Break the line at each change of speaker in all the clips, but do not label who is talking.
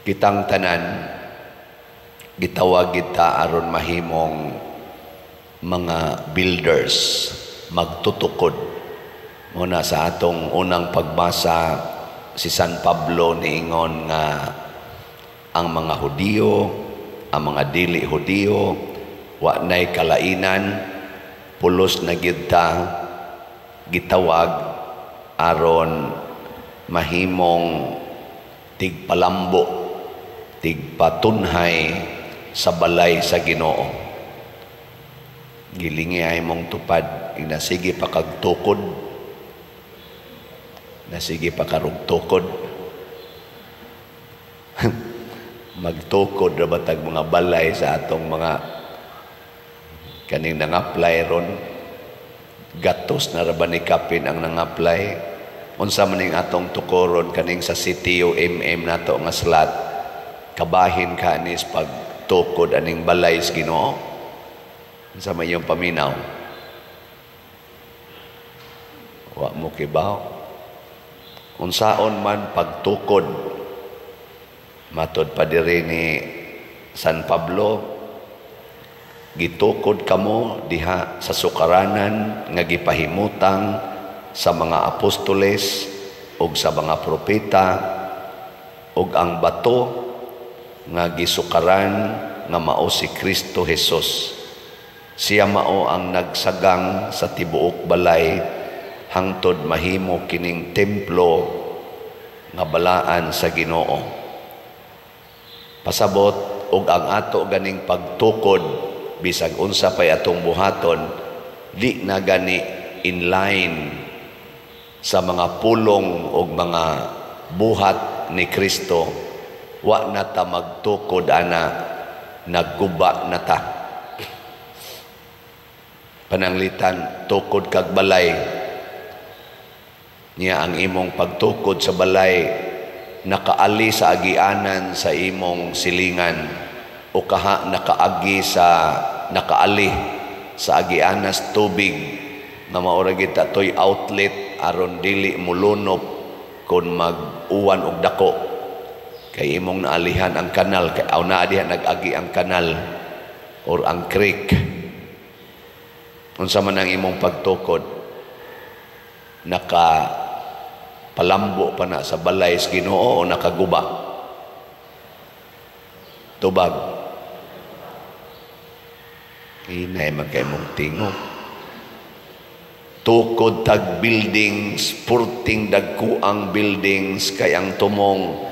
Kitang tanan gitawag kita aron mahimong mga builders, magtutukod. Muna sa atong unang pagbasa, si San Pablo niingon nga ang mga Hudiyo, ang mga dili Hudiyo, wa nay kalainan, pulos na gyud ta gitawag aron mahimong tigpalambo, tigpatunhay sa balay sa Ginoo. Gilingi ay mong tupad, inasige pa kagtukod, nasige pa karugtukod. Magtukod na batag mga balay sa atong mga kaning nang-apply ron. Gatos na raban ni kapin ang nang-apply. Unsa man ning atong tukoron kaning sa CTO nato nga slot, kabahin ka anis pagtukod aning balay sa Ginoo. Unsa man yung paminaw? Wa mo kibaw. Unsaon man pagtukod, matod pa diri ni San Pablo, gitukod kamo diha sa sukaranan nga gipahimutang sa mga apostoles ug sa mga propeta, ug ang bato nga gisukaran nga mao si Kristo Jesus. Siya mao ang nagsagang sa tibuok balay hangtod mahimo kining templo nga balaan sa Ginoo. Pasabot og ang ato ganing pagtukod bisag unsa pay atong buhaton, di na gani in line sa mga pulong og mga buhat ni Kristo. Wa na ta magtukod ana, nagguba na ta. Pananglitan, tukod kag balay niya ang imong pagtukod sa balay, nakaali sa agianan sa imong silingan, o kaha nakaagi sa nakaali sa agianas tubig nga maura kita toy outlet aron dili mulunop kun mag-uwan og dako, kay imong naalihan ang kanal, kay aw naa diha nag-agi ang kanal or ang creek. Unsa man ang imong pagtukod, naka palambo pa na sa balay sa Ginoo o nakaguba? Tubag. Inay man kay mong tingog. Tukod tag buildings, purting dagkuang buildings, kay ang tumong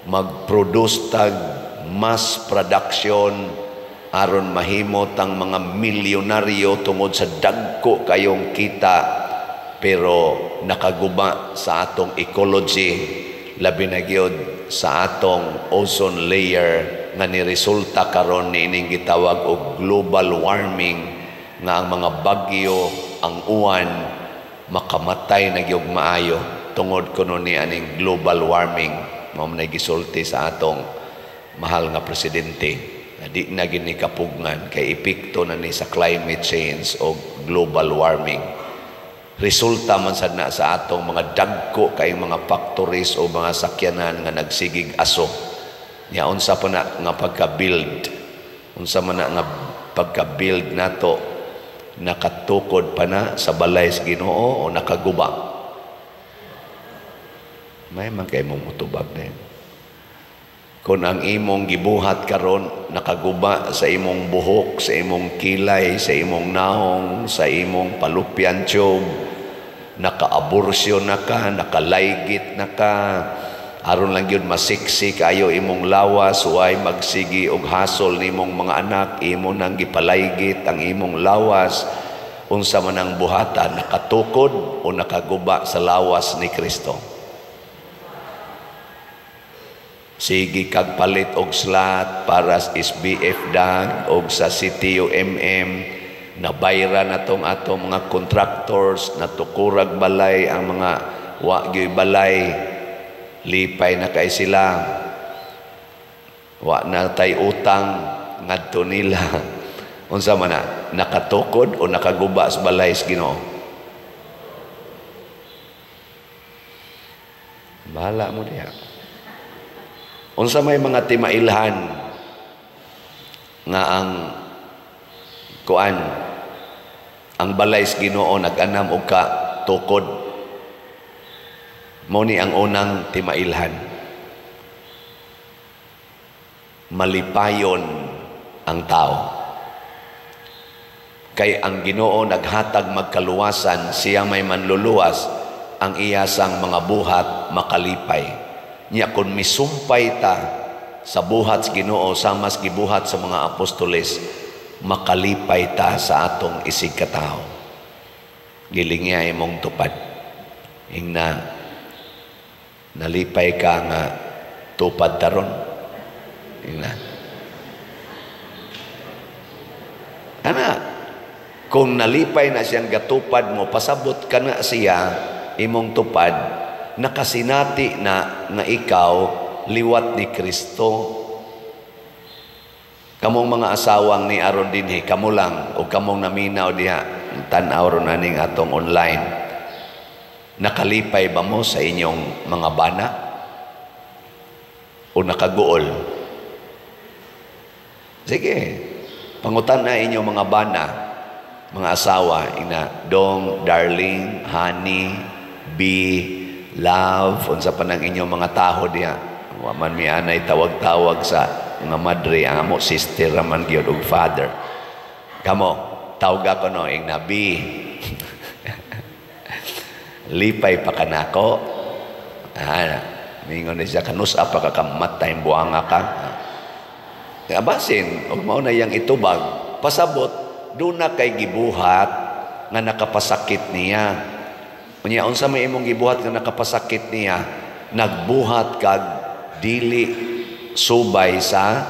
mag-produce tag mass production aron mahimot ang mga milyonaryo tungod sa dagko kayong kita, pero nakaguba sa atong ecology, labi na gyud sa atong ozone layer nga niresulta karon niining gitawag og global warming, nga ang mga bagyo, ang uwan makamatay na gyud maayo tungod kuno ni aning global warming. Mao man gisulti sa atong mahal nga presidente. Di na gini kapugngan kay epekto na ni sa climate change o global warming. Resulta man sad na sa atong mga dagko kay mga factories o mga sakyanan nga nagsigig aso. Nya unsa pa na nga pagka-build, unsa man na nga pagka-build nato, nakatukod pa na sa balay sa Ginoo o nakaguba? May man kay mong utubag na yun. Kung ang imong gibuhat karon nakaguba sa imong buhok, sa imong kilay, sa imong naong, sa imong palupyan tube, naka-abortion na ka, nakalaygit na ka, aron lang yun masiksi kayo imong lawas, way magsigi og hasol nimong mga anak, imo nang gipalaygit ang imong lawas. Unsa man ang buhatan, nakatukod o nakaguba sa lawas ni Kristo? Sige kag palit og slot para sa SBF dag og sa CTO nabayra na tong atong mga contractors, natukurag balay ang mga wagyoy balay, lipay na kay sila, wa na tay utang ngadto nila. Unsa man na, nakatukod o nakaguba sa balay sa Ginoo? Bahala mo diha. Unsa may mga timailhan nga ang kuan ang balay sa Ginoo nag-anam og ka tukod. Mao ni ang unang timailhan. Malipayon ang tao. Kay ang Ginoo naghatag magkaluwasan, siya may manluluwas, ang iyasang mga buhat makalipay. Nya kung misumpay ta sa buhat sa Ginoo samas gibuhat sa mga apostoles, makalipay ta sa atong isig katao. Gilingya imong tupad. Ingna nalipay ka nga tupad taron. Ingna. Ana, kung nalipay na siyang gatupad mo, pasabot ka na siya imong tupad, nakasinati na nga ikaw liwat ni Kristo. Kamong mga asawang ni aron dinhi, kamo lang o kamong naminaw diha tan-aw ron aning atong online. Nakalipay ba mo sa inyong mga bana? O nakaguol? Sige, pangutan na inyong mga bana, mga asawa, ina, dong, darling, honey, be, love, unsa pa ng inyong mga taho diha. Wa man mi anay tawag-tawag sa mga madre, ang amo sister raman gyud og father. Kamo, tawag ako no ing nabi. Lipay pa kanako. Mingon ni siya kanus apa ka kamatay buanga ka. Abasin, og mao na yang itubag, pasabot duna kay gibuhat nga nakapasakit niya. Unya unsa may imong gibuhat nga nakapasakit niya, nagbuhat kag dili subay sa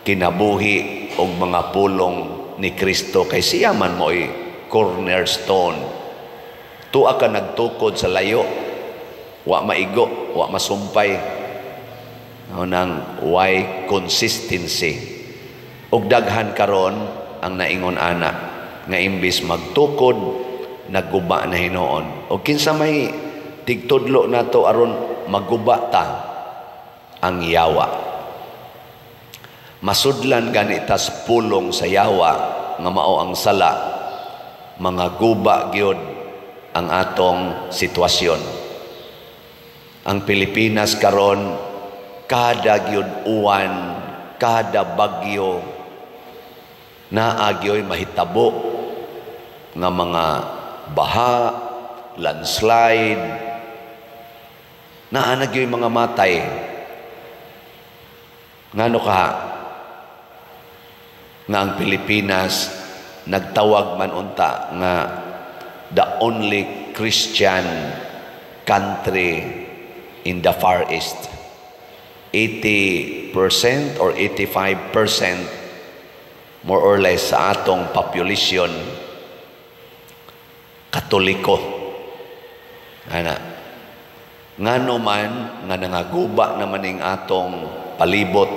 kinabuhi og mga pulong ni Kristo, kay siya man mo'y cornerstone. Tuwa ka nagtukod sa layo, wa maigo, wa masumpay. Nang why consistency. Og daghan karon ang naingon ana nga imbis magtukod nagguba na hinoon. O kinsa may tigtudlo nato aron magguba ta ang yawa. Masudlan ganitas pulong sa yawa nga mao ang sala, mga guba gyud ang atong sitwasyon. Ang Pilipinas karon kada gyud uwan, kada bagyo naagyoy mahitabo nga mga baha, landslide, naanagyoy mga matay. Ngano ka nga ang Pilipinas nagtawag man unta nga the only Christian country in the Far East. 80% or 85% more or less sa atong population Katoliko. Ana, ngano man nga nangaguba naman ning atong palibot,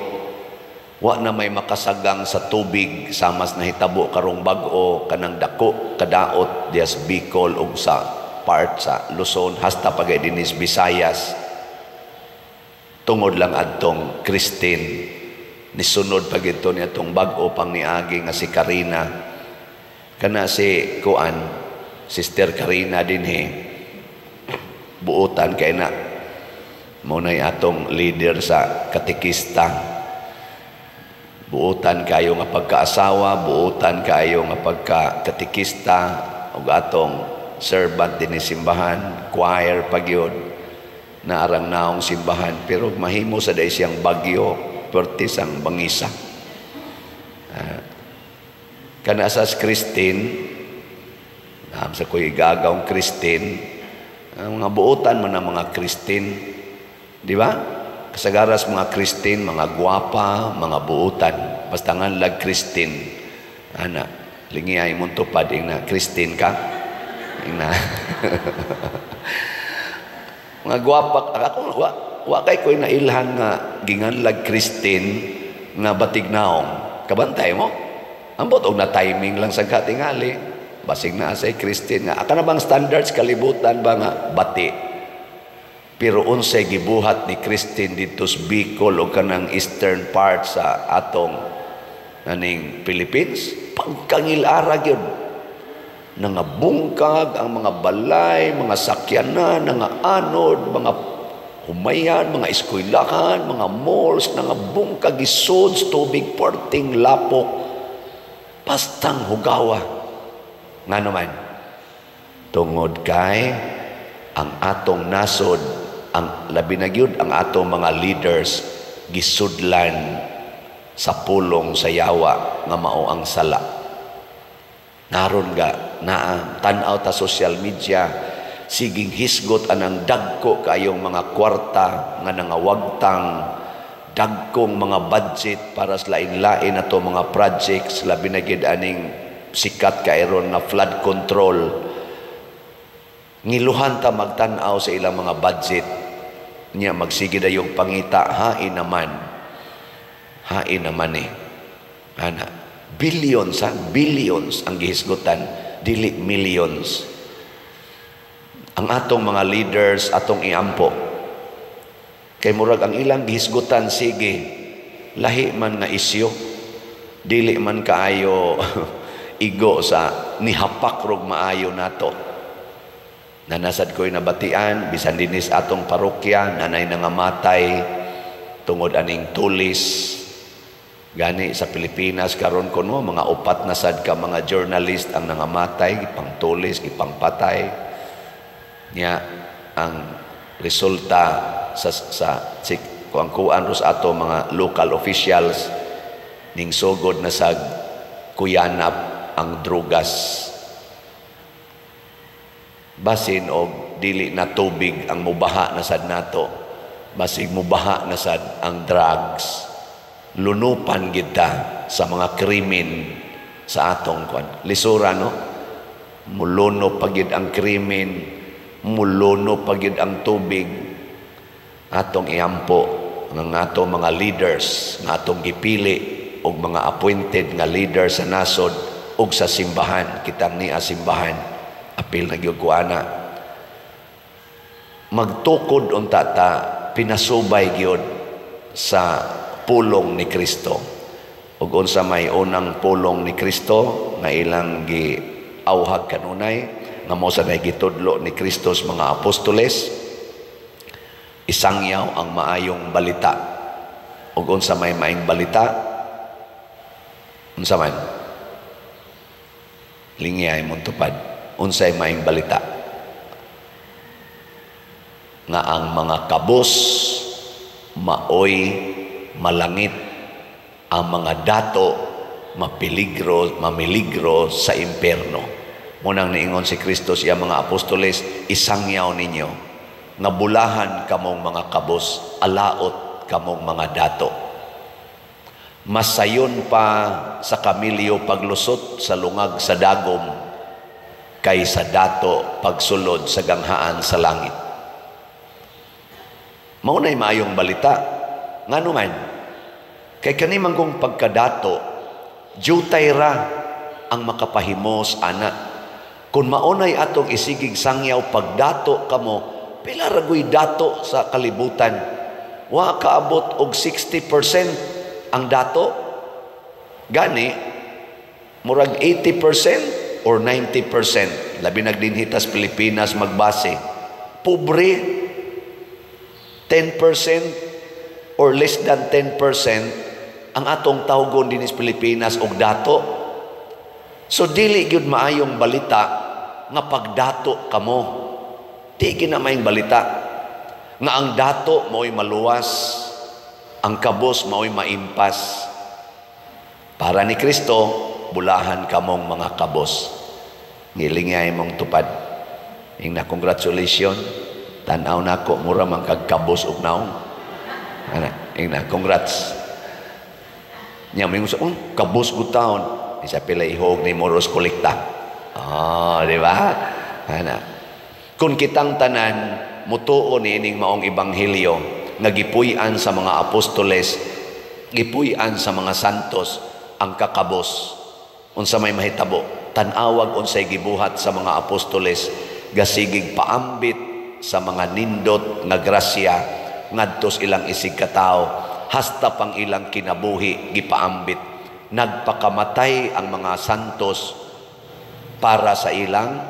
wa na may makasagang sa tubig samas nahitabo karong bag-o kanang dako kadaot dias Bicol ug sa part sa Luzon hasta pagay dinis Visayas. Tungod lang adtong Christine nisunod pag ito niya itong bag-o pang niagi nga si Karina. Kana si Kuan, Sister Karina din buutan kay na muna atong leader sa katikista. Buutan kayo nga pagkaasawa, buutan kayo nga pagka-katikista, ug atong servant din ni simbahan, choir pagyod na arang naong simbahan, pero mahimo sa day siyang bagyo, pertis ang bangisa. Kana sa Christine, sa kuy gagawng Christine, ang mga buutan man ang mga Christine, di ba? Kasagaras mga Christine, mga gwapa, mga buutan, basta nga lag Christine. Ana, lingiyay mong tupad na Christine ka. Na mga gwapa, ako wa kay ko'y nailhan nga ginganlag Christine nga batignaong. Kabantay mo? Ambot og na timing lang sa katingali. Basig na say Christine nga. Aka na bang standards kalibutan ba nga bati? Pero unsay gibuhat ni Christine dito sa Bicol o kanang eastern part sa atong naning Philippines, pagkangilara gyud. Nangabungkag ang mga balay, mga sakyanan, mga anod, mga humayan, mga eskwelahan, mga malls, nangabungkag isod, tubig, porting, lapok, pastang hugawa. Nga naman, tungod kay ang atong nasod, ang labi na gyud ang atong mga leaders gisudlan sa pulong sa yawa nga mao ang sala. Naron ga na tan-aw ta social media, siging hisgot anang dagko kayong mga kwarta nga nangawagtang, dagkong mga budget para sa lain-lain ato mga projects, labi na gyud aning sikat kairon na flood control. Ngiluhan ta magtan-aw sa ilang mga budget niya, magsige dayong pangita, hain naman ana, billions ang gihisgutan, dili millions. Ang atong mga leaders atong iampo kay murag ang ilang gihisgutan, sige lahi man nga isyu, dili man kaayo igo sa nihapak rog maayo nato. Nanasad ko'y nabatian, bisan dinis atong parokya, nanay nangamatay, tungod aning tulis. Gani sa Pilipinas, karon ko no, mga 4 na sad ka mga journalist ang nangamatay, ipang tulis, ipang patay. Nya, ang resulta sa kuang-kuan ros ato mga local officials, ning sugod na sa kuyanap ang drugas. Basin og dili na tubig ang mubaha na sad nato, basig mubaha na sad ang drugs. Lunupan kita sa mga krimen sa atong kwan. Lisura no, muluno pagid ang krimen, muluno pagid ang tubig. Atong iampo ng atong mga leaders nga atong gipili og mga appointed nga leaders sa nasod ug sa simbahan, kitang niya simbahan. Apil na gyud ko ana, magtukod unta ta pinasubay gyud sa pulong ni Kristo. Ug unsa may unang pulong ni Kristo nga ilang giawhag kanunay, nga mao sa gitudlo ni Kristo sa mga apostoles, isangyaw ang maayong balita. Ug unsa may maayong balita, unsa man lingyay mong tupad. Unsay maayong balita nga ang mga kabos maoy malangit, ang mga dato mamiligro sa impierno. Munang niingon si Kristo siya mga apostoles, isangyaw ninyo nga bulahan kamong mga kabos, alaot kamong mga dato. Masayon pa sa kamilyo paglusot sa lungag sa dagom kaysa dato pagsulod sa ganghaan sa langit. Maunay maayong balita. Ngano man, kay kanimang kong pagkadato, jutay ra ang makapahimos ana. Kung maunay atong isigig sangyaw pagdato kamo, pila ragoy dato sa kalibutan. Wa kaabot og 60% ang dato. Gani, murag 80% or 90%, labi nagdinhitas Pilipinas magbase, pobre 10% or less than 10% ang atong tawgon din sa Pilipinas og dato. So dili gyud maayong balita nga pagdato kamo. Di ginamaing balita nga ang dato mao'y maluwas, ang kabos mao'y maimpas. Para ni Kristo, bulahan kamong mga kabos. Ngilingay mong tupad. Ing na congratulations. Tanaw na ko, mura mang kagkabos ug naong. Ing na, congrats. Nya may gusto, kabos ko taon. Isa pila ihog ni Moros Kolekta. Di ba? Kung kitang tanan, mutuo ni ining maong ebanghelyo, nga gipuy-an sa mga apostoles, gipuy-an sa mga santos, ang kakabos. Unsa may mahitabo, tan-awag unsay gibuhat sa mga apostoles, gasigig paambit sa mga nindot nga grasya ngadto sa ilang isig katao, hasta pang ilang kinabuhi gipaambit. Nagpakamatay ang mga santos para sa ilang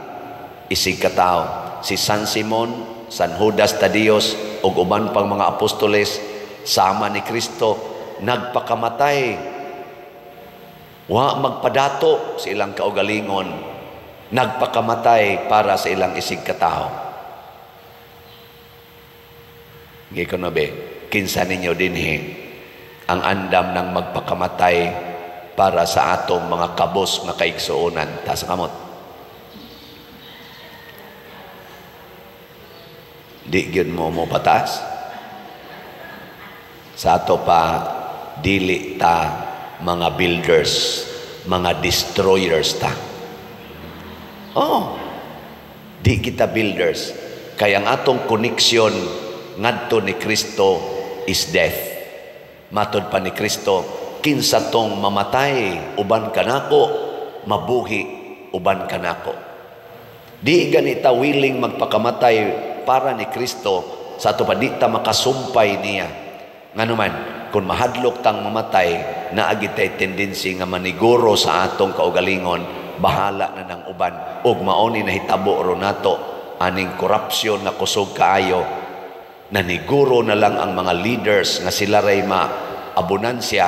isig katao. Si San Simon, San Judas Tadeos ug uban pang mga apostoles sama ni Kristo nagpakamatay. Wa magpadato sa ilang kaugalingon, nagpakamatay para sa ilang isig katao. Gikonobe, kinsa ninyo dinhi ang andam ng magpakamatay para sa atong mga kabos nga kaigsuonan. Tas kamot. Di gyud mo patas. Sa ato pa dili ta mga builders, mga destroyers ta. Oh, di kita builders. Kaya ang atong koneksyon ngadto ni Kristo is death. Matod pa ni Kristo, kinsa tong mamatay uban kanako, mabuhi uban kanako. Di ganita willing magpakamatay para ni Kristo sa ato pa di ta makasumpay niya. Nganuman, kung mahadlok tang mamatay, naagitay tendency nga maniguro sa atong kaugalingon, bahala na ng uban. Ug mauni na hitabo ron nato aning korupsyon na kusog kaayo. Naniguro na lang ang mga leaders nga sila ray maabunansya,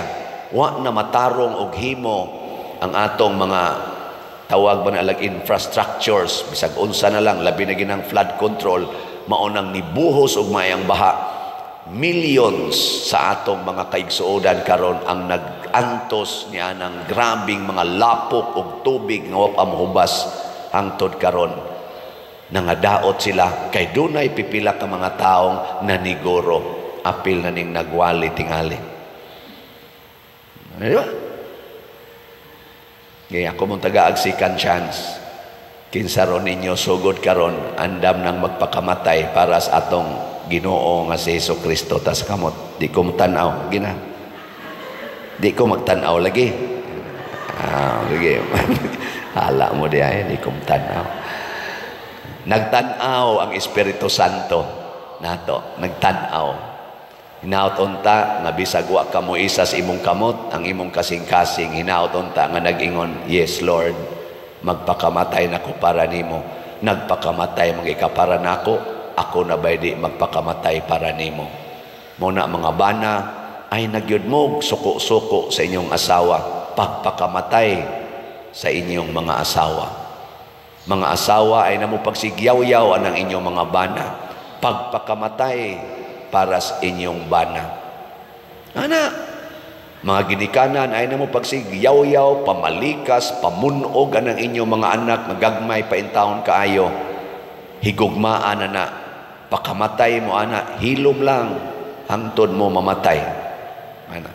wa na matarong og himo ang atong mga tawag ba na infrastructures, bisag unsa na lang, labi na ginang flood control, maunang nibuhos og mayang baha. Millions sa atong mga kaigsuodan karon ang nag-antos niya ng grabing mga lapok og tubig nga wa pa mahubas hangtod karon. Nangadaot sila kay dunay pipila ka mga taong naniguro, apil na ning nagwali tingali. Diba? Kaya ako mong taga-ag second chance. Kinsa ron ninyo sugod karon andam nang magpakamatay para sa atong Ginoo nga si Jesucristo. Tas kamot, di ko magtanaw gina. Di ko magtanaw lagi. Lagi. Hala mo di ay, di ko magtanaw. Nagtanaw ang Espiritu Santo nato, nagtanaw. Hinaut unta nga bisag wa ka mo isa sa imong kamot, ang imong kasing-kasing hinaut unta nga nag-ingon, yes Lord, magpakamatay nako para nimo. Nagpakamatay magika para nako. Ako na ba'y di magpakamatay para nimo. Muna mga bana, ay nagyud mo suko-suko sa inyong asawa, pagpakamatay sa inyong mga asawa. Mga asawa ay namo pagsigyaw-yaw ang inyong mga bana, pagpakamatay para sa inyong bana. Ana, mga ginikanan ay namo pagsigyaw-yaw, pamalikas, pamunog ang inyong mga anak, nagagmay pa intawon kaayo, higugmaan na pakamatay mo ana, hilom lang hangtod mo mamatay. Ana.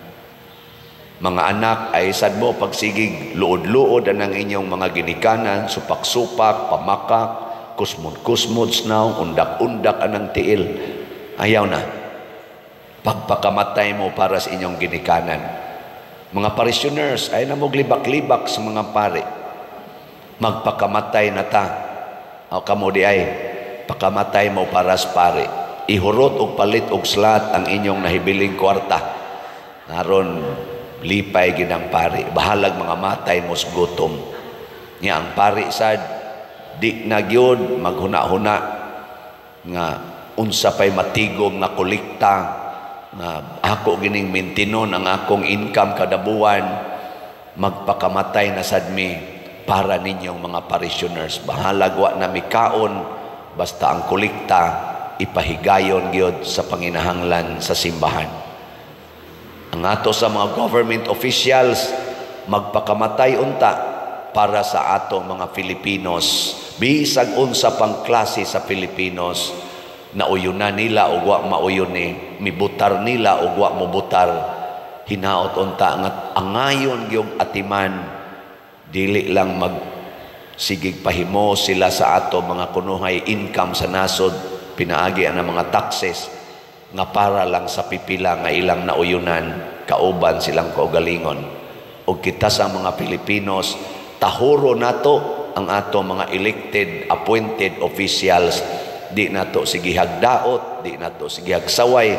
Mga anak ay sad mo pagsigig luod-luod ang inyong mga ginikanan, supak-supak, pamakak, kusmod-kusmod snaw, undak-undak anang tiil. Ayaw na. Pagpakamatay mo para sa inyong ginikanan. Mga parishioners ay namoglibak-libak sa mga pari. Magpakamatay na ta. O kamo di ay pakamatay mo para sa pari. Ihurot og palit og slat ang inyong nahibiling kwarta. Naron lipay ginang pari. Bahalag mga matay mo sa gutom. Nga ang pari sad di na gyud maghuna-huna nga unsa pay matigom nga kolekta nga ako gining maintinon ang akong income kada buwan. Magpakamatay na sad mi para ninyong mga parishioners. Bahalag wa na mikaon basta ang kolekta ipahigayon gyud sa panginahanglan sa simbahan. Ang ato sa mga government officials magpakamatay unta para sa atong mga Filipinos. Bisag unsa pang klase sa Filipinos, nauyunan nila o wa mauyon ni, mibutar nila o wa mubutar. Hinaot unta nga angayon gyud atiman, dili lang sigig pahimo sila sa ato mga kunuhay income sa nasod, pinaagi ang mga taxes nga para lang sa pipila nga ilang nauyunan, kauban silang kaugalingon. O kita sa mga Pilipinos, tahuro nato ang ato mga elected, appointed officials di nato sige hagdaot, di nato sige hagsaway.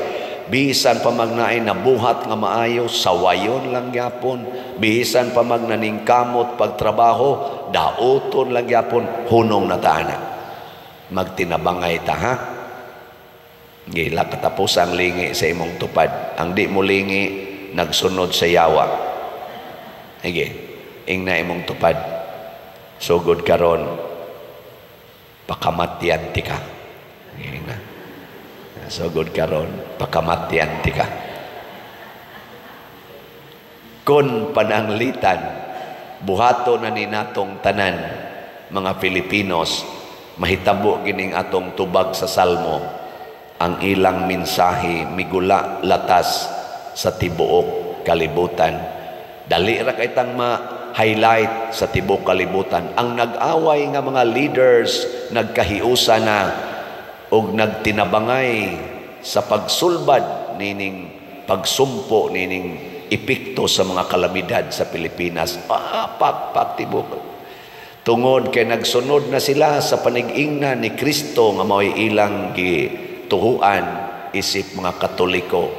Bisan pa magnaay na buhat nga maayo, sawayon lang yapon. Bisan pa magnaning kamot pagtrabaho, daoton lang yapon, hunong na taana. Magtinabangay ta, ha? Gila katapos ang lingi sa imong tupad. Ang di mo lingi, nagsunod sa yawa. Ige, ing na imong tupad. Sugod karon, pakamatyan ti ka. Ing na. Sugod karon, pakamatyan ti ka. Kun pananglitan, buhato na ni natong tanan, mga Filipinos, mahitabo gining atong tubag sa Salmo, ang ilang mensahe migula latas sa tibuok kalibutan. Dali ra kay tang ma-highlight sa tibuok kalibutan. Ang nag-away nga mga leaders nagkahiusa na og nagtinabangay sa pagsulbad nining pagsumpo nining epekto sa mga kalamidad sa Pilipinas. Tibok. Tungod kay nagsunod na sila sa panig-ingna ni Kristo nga mao'y ilang gituhuan isip mga Katoliko.